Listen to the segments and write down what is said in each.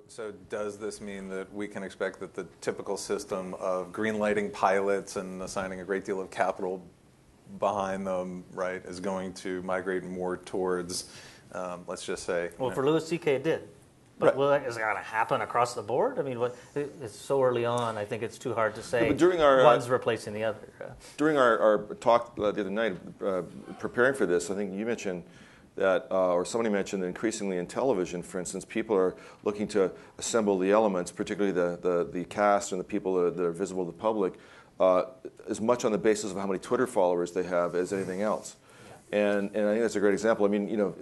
So does this mean that we can expect that the typical system of greenlighting pilots and assigning a great deal of capital behind them, right, is going to migrate more towards, let's just say... Well, for Louis C.K. it did. But is it going to happen across the board? I mean, it's so early on, I think it's too hard to say one's replacing the other. During our talk the other night, preparing for this, I think you mentioned that, or somebody mentioned that increasingly in television, for instance, people are looking to assemble the elements, particularly the cast and the people that are visible to the public, as much on the basis of how many Twitter followers they have as anything else. Yeah. And I think that's a great example. I mean, you know,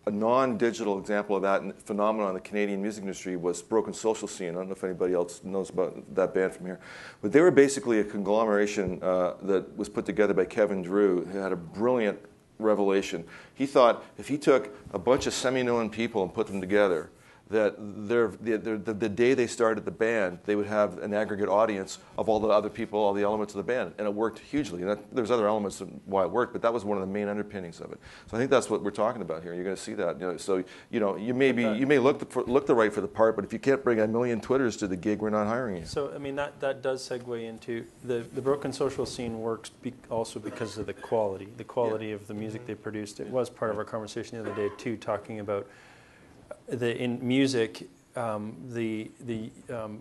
a non-digital example of that phenomenon in the Canadian music industry was Broken Social Scene. I don't know if anybody else knows about that band from here. But they were basically a conglomeration that was put together by Kevin Drew, who had a brilliant revelation. He thought if he took a bunch of semi-known people and put them together, that the day they started the band, they would have an aggregate audience of all the other people, all the elements of the band, and it worked hugely. And there's other elements of why it worked, but that was one of the main underpinnings of it. So I think that's what we're talking about here. You're going to see that. You know, so you may look the right for the part, but if you can't bring 1 million Twitters to the gig, we're not hiring you. So I mean that does segue into the Broken Social Scene works also because of the quality of the music they produced. It was part of our conversation the other day too, talking about. In music, the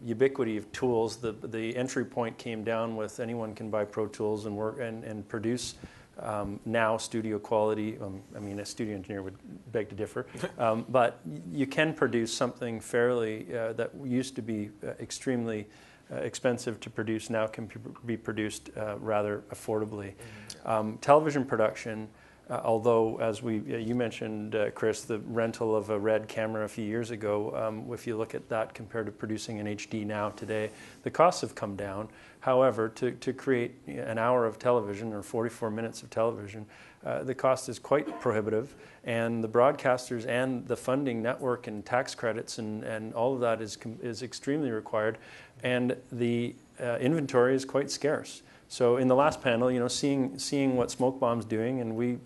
ubiquity of tools, the entry point came down with anyone can buy Pro Tools and work and produce now studio quality. I mean, a studio engineer would beg to differ, but you can produce something fairly that used to be extremely expensive to produce. Now can be produced rather affordably. Television production. Although, as you mentioned, Chris, the rental of a RED camera a few years ago, if you look at that compared to producing an HD now today, the costs have come down. However, to create an hour of television or 44 minutes of television, the cost is quite prohibitive, and the broadcasters and the funding network and tax credits and all of that is extremely required, and the inventory is quite scarce. So in the last panel, you know, seeing what Smoke Bomb's doing, and we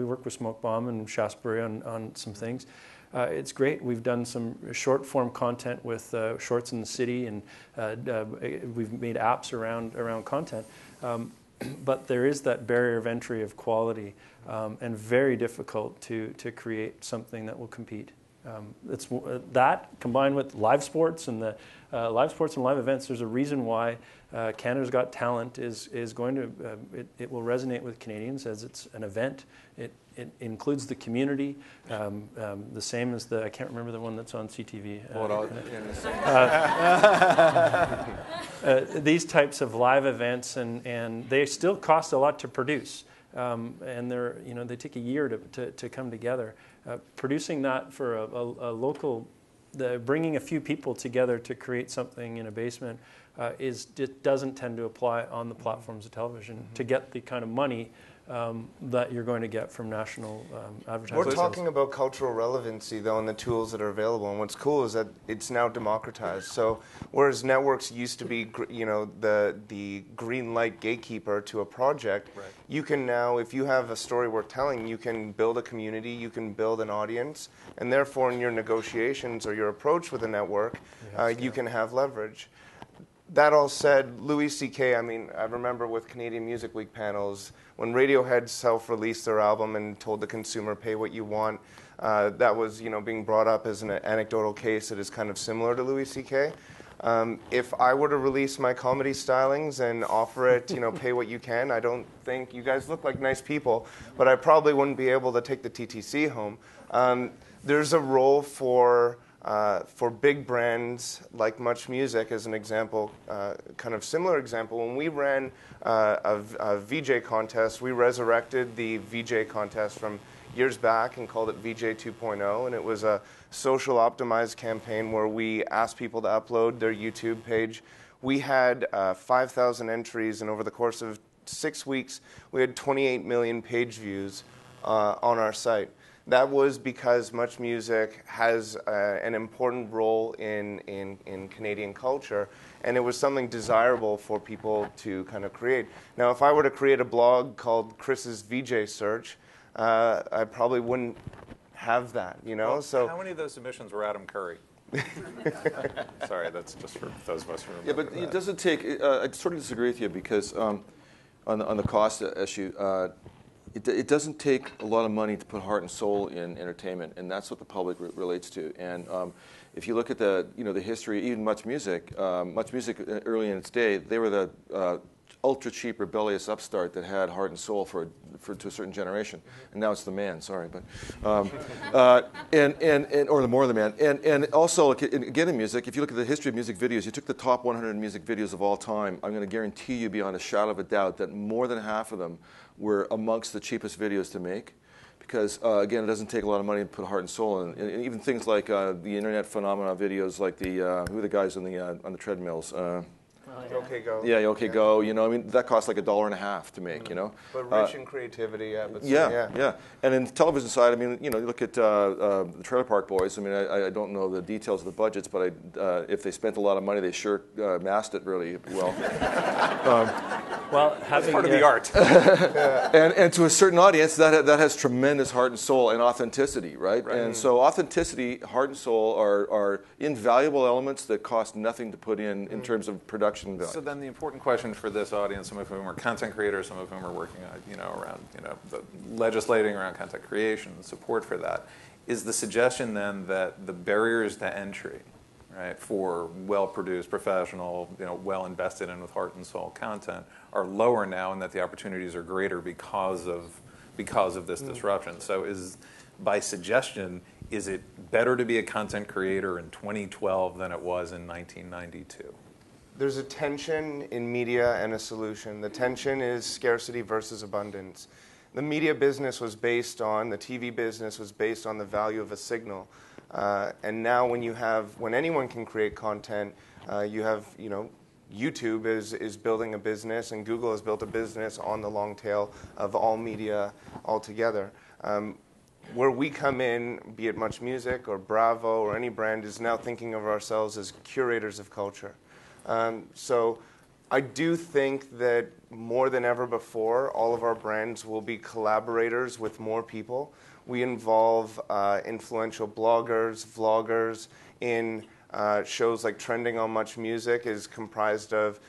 work with Smoke Bomb and Shaftesbury on some things. It's great. We've done some short form content with Shorts in the City, and we've made apps around content. But there is that barrier of entry of quality, and very difficult to create something that will compete. It's that combined with live sports and the live sports and live events. There's a reason why Canada's Got Talent is going to it will resonate with Canadians as it's an event. It includes the community, the same as I can't remember the one that's on CTV. These types of live events and they still cost a lot to produce, and they take a year to come together. Producing that for a local, bringing a few people together to create something in a basement it doesn't tend to apply on the platforms of television to get the kind of money that you're going to get from national advertising. We're talking about cultural relevancy, though, and the tools that are available. And what's cool is that it's now democratized. So whereas networks used to be, the green light gatekeeper to a project, right. You can now, if you have a story worth telling, you can build a community, you can build an audience, and therefore in your negotiations or your approach with a network, you can have leverage. That all said, Louis C.K., I mean, I remember with Canadian Music Week panels, when Radiohead self-released their album and told the consumer, pay what you want, that was, being brought up as an anecdotal case that is kind of similar to Louis C.K. If I were to release my comedy stylings and offer it, pay what you can, I don't think, you guys look like nice people, but I probably wouldn't be able to take the TTC home. There's a role for big brands like Much Music, as an example, kind of similar example. When we ran a VJ contest, we resurrected the VJ contest from years back and called it VJ 2.0, and it was a social optimized campaign where we asked people to upload their YouTube page. We had 5,000 entries, and over the course of 6 weeks, we had 28 million page views on our site. That was because Much Music has an important role in Canadian culture, and it was something desirable for people to kind of create. Now, if I were to create a blog called Chris's VJ Search, I probably wouldn't have that, Well, so how many of those submissions were Adam Curry? Sorry, that's just for those of us who remember. Yeah, but it doesn't take. I sort of disagree with you because on the cost issue, it doesn't take a lot of money to put heart and soul in entertainment, and that's what the public relates to. And if you look at the history, even Much Music early in its day, they were the ultra cheap rebellious upstart that had heart and soul to a certain generation, and now it's the man. Sorry, but or the more of the man, and also again in music, if you look at the history of music videos, you took the top 100 music videos of all time. I'm going to guarantee you beyond a shadow of a doubt that more than half of them were amongst the cheapest videos to make. Because again, it doesn't take a lot of money to put heart and soul in, and even things like the internet phenomena videos, like who are the guys on the treadmills. OK Go. Yeah, OK Go. I mean, that costs like $1.50 to make. But rich in creativity. Yeah. And in the television side, I mean, you look at the Trailer Park Boys. I mean, I don't know the details of the budgets, but if they spent a lot of money, they sure masked it really well. Well, that's part of the art. And to a certain audience, that has tremendous heart and soul and authenticity, right? And so authenticity, heart and soul are invaluable elements that cost nothing to put in terms of production value. So then the important question for this audience, some of whom are content creators, some of whom are working on, around, the legislating around content creation, support for that, is the suggestion then that the barriers to entry, right, for well-produced, professional, well invested in with heart and soul content are lower now, and that the opportunities are greater because of this disruption. So by suggestion, is it better to be a content creator in 2012 than it was in 1992? There's a tension in media and a solution. The tension is scarcity versus abundance. The media business was based on, the TV business was based on the value of a signal. And now when anyone can create content, you have, YouTube is building a business, and Google has built a business on the long tail of all media altogether. Where we come in, be it Much Music or Bravo or any brand, is now thinking of ourselves as curators of culture. So I do think that more than ever before, all of our brands will be collaborators with more people. We involve influential bloggers, vloggers in shows like Trending on Much Music is comprised of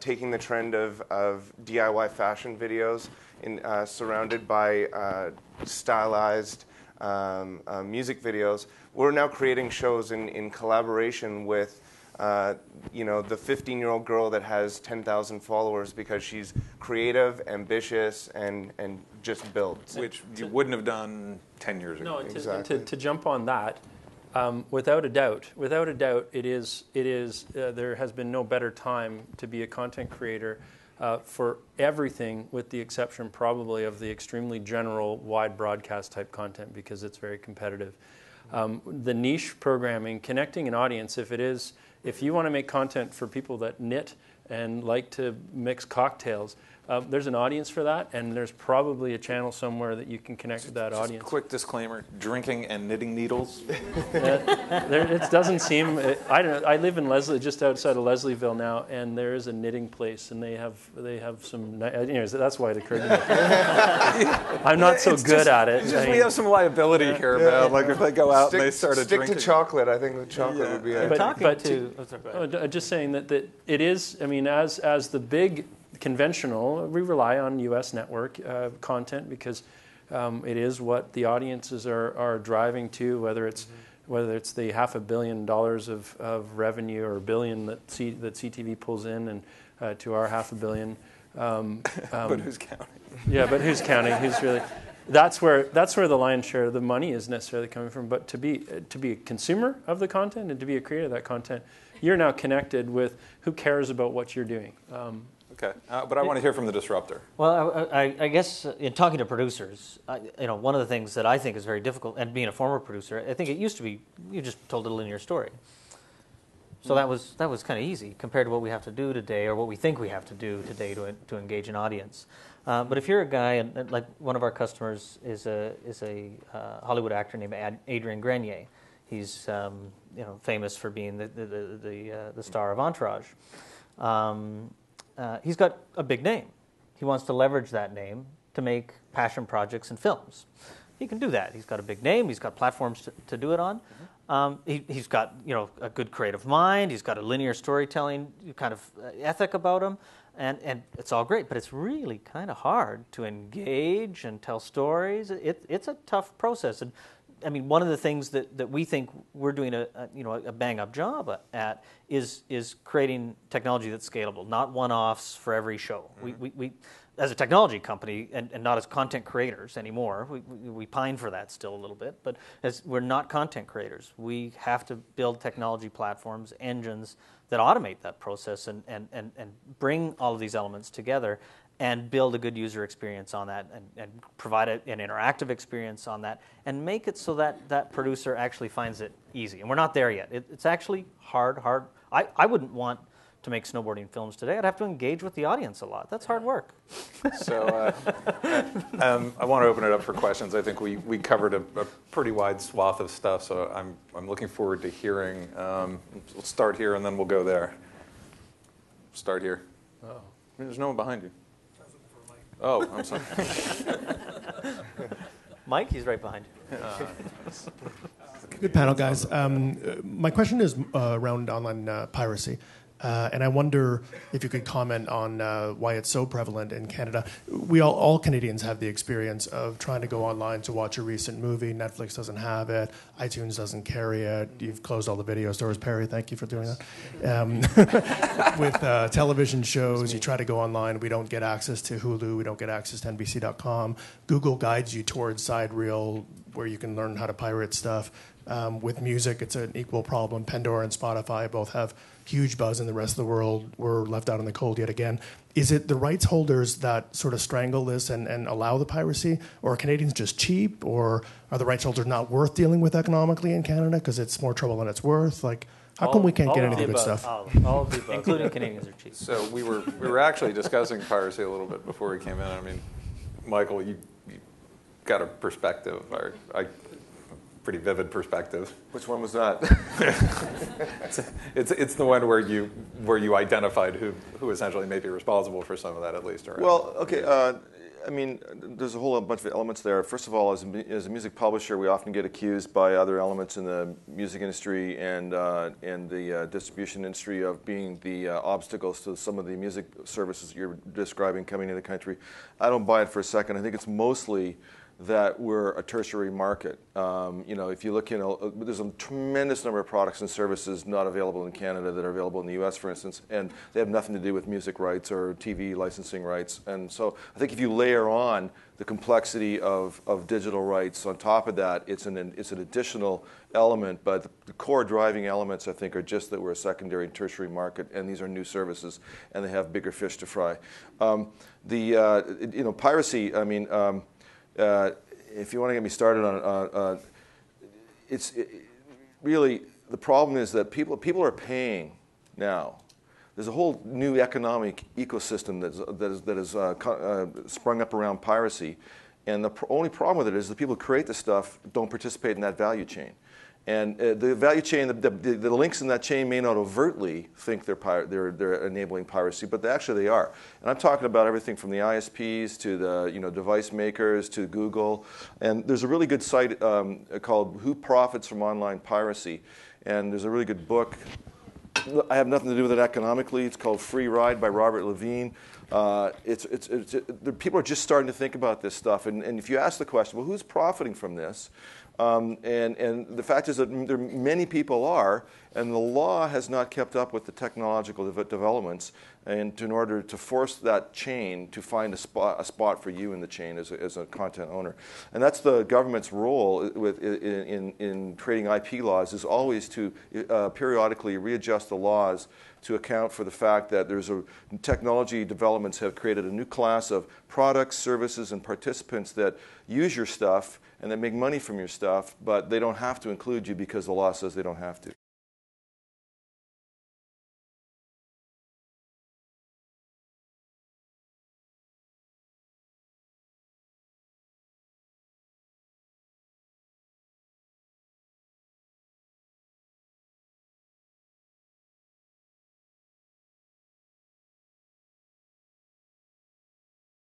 taking the trend of DIY fashion videos surrounded by stylized music videos. We're now creating shows in collaboration with the 15-year-old girl that has 10,000 followers because she's creative, ambitious, and just built. Which you wouldn't have done 10 years ago. No, exactly. to jump on that, without a doubt, it is. There has been no better time to be a content creator for everything, with the exception probably of the extremely general, wide broadcast type content, because it's very competitive. The niche programming, connecting an audience, if you want to make content for people that knit and like to mix cocktails, there's an audience for that, and there's probably a channel somewhere that you can connect with that audience. Quick disclaimer: drinking and knitting needles. It doesn't seem. I don't know. I live in Leslie, just outside of Leslieville now, and there is a knitting place, and they have some. Anyways, that's why it occurred to me. I'm not so good at it. We have some liability here, man. Like if they go out and they start stick drinking. to chocolate. I think the chocolate would be. Just saying that it is. I mean, as the big conventional, we rely on U.S. network content because it is what the audiences are driving to, whether it's the $500 million of revenue or $1 billion that CTV pulls in, and to our $500 million. But who's counting? Yeah, but who's counting? Who's really? That's where the lion's share of the money is necessarily coming from. But to be a consumer of the content and to be a creator of that content, you're now connected with who cares about what you're doing. Okay, but I want to hear from the disruptor. Well, I guess in talking to producers, one of the things that I think is very difficult, and being a former producer, I think it used to be you just told a linear story. So that was kind of easy compared to what we have to do today, or what we think we have to do today to engage an audience. But if you're a guy, and like one of our customers is a Hollywood actor named Adrian Grenier. He's famous for being the star of Entourage. He's got a big name. He wants to leverage that name to make passion projects and films. he can do that. He's got a big name. He's got platforms to do it on. He's got a good creative mind. He's got a linear storytelling kind of ethic about him, and it's all great. But it's really kind of hard to engage and tell stories. It's a tough process. And I mean, one of the things that we think we're doing a bang up job at is creating technology that's scalable, not one-offs for every show. We as a technology company and not as content creators anymore, we pine for that still a little bit, but as we're not content creators, we have to build technology platforms, engines that automate that process and bring all of these elements together and build a good user experience on that and provide an interactive experience on that and make it so that that producer actually finds it easy. And we're not there yet. It's actually hard. I wouldn't want to make snowboarding films today. I'd have to engage with the audience a lot. That's hard work. So I want to open it up for questions. I think we covered a pretty wide swath of stuff, so I'm looking forward to hearing. We'll start here and then we'll go there. Start here. Oh, there's no one behind you. Oh, I'm sorry. Mike, he's right behind you. Good panel, guys. My question is around online piracy. And I wonder if you could comment on why it's so prevalent in Canada. We all Canadians have the experience of trying to go online to watch a recent movie. Netflix doesn't have it. iTunes doesn't carry it. You've closed all the video stores. Perry, thank you for doing that. With television shows, you try to go online. We don't get access to Hulu. We don't get access to NBC.com. Google guides you towards Sidereel, where you can learn how to pirate stuff. With music, it's an equal problem. Pandora and Spotify both have huge buzz in the rest of the world. We're left out in the cold yet again. Is it the rights holders that sort of strangle this and allow the piracy? Or are Canadians just cheap? Or are the rights holders not worth dealing with economically in Canada because it's more trouble than it's worth? Like, how come we can't get any of the good stuff? All of the above. Including Canadians are cheap. So we were actually discussing piracy a little bit before we came in. I mean, Michael, you got a perspective, pretty vivid perspective. Which one was that? It's the one where you identified who essentially may be responsible for some of that, at least. Or Well, okay. I mean, there's a whole bunch of elements there. First of all, as a music publisher, we often get accused by other elements in the music industry and the distribution industry of being the obstacles to some of the music services you're describing coming into the country. I don't buy it for a second. I think it's mostly that we're a tertiary market. If you look, there's a tremendous number of products and services not available in Canada that are available in the U.S., for instance, and they have nothing to do with music rights or TV licensing rights. And so I think if you layer on the complexity of digital rights on top of that, it's an additional element. But the core driving elements, I think, are just that we're a secondary and tertiary market, and these are new services, and they have bigger fish to fry. Piracy. I mean. If you want to get me started on really the problem is that people are paying now. There's a whole new economic ecosystem that is sprung up around piracy, and the only problem with it is the people who create the stuff don't participate in that value chain. And the value chain, the links in that chain may not overtly think they're enabling piracy, but they are. And I'm talking about everything from the ISPs to the device makers to Google. And there's a really good site called "Who Profits from Online Piracy," and there's a really good book. I have nothing to do with it economically. It's called "Free Ride" by Robert Levine. People are just starting to think about this stuff, and if you ask the question, well, who's profiting from this? And the fact is that many people are, and the law has not kept up with the technological developments, and in order to force that chain to find a spot for you in the chain as a content owner. And that's the government's role in creating IP laws, is always to periodically readjust the laws to account for the fact that technology developments have created a new class of products, services, and participants that use your stuff and that make money from your stuff, but they don't have to include you because the law says they don't have to.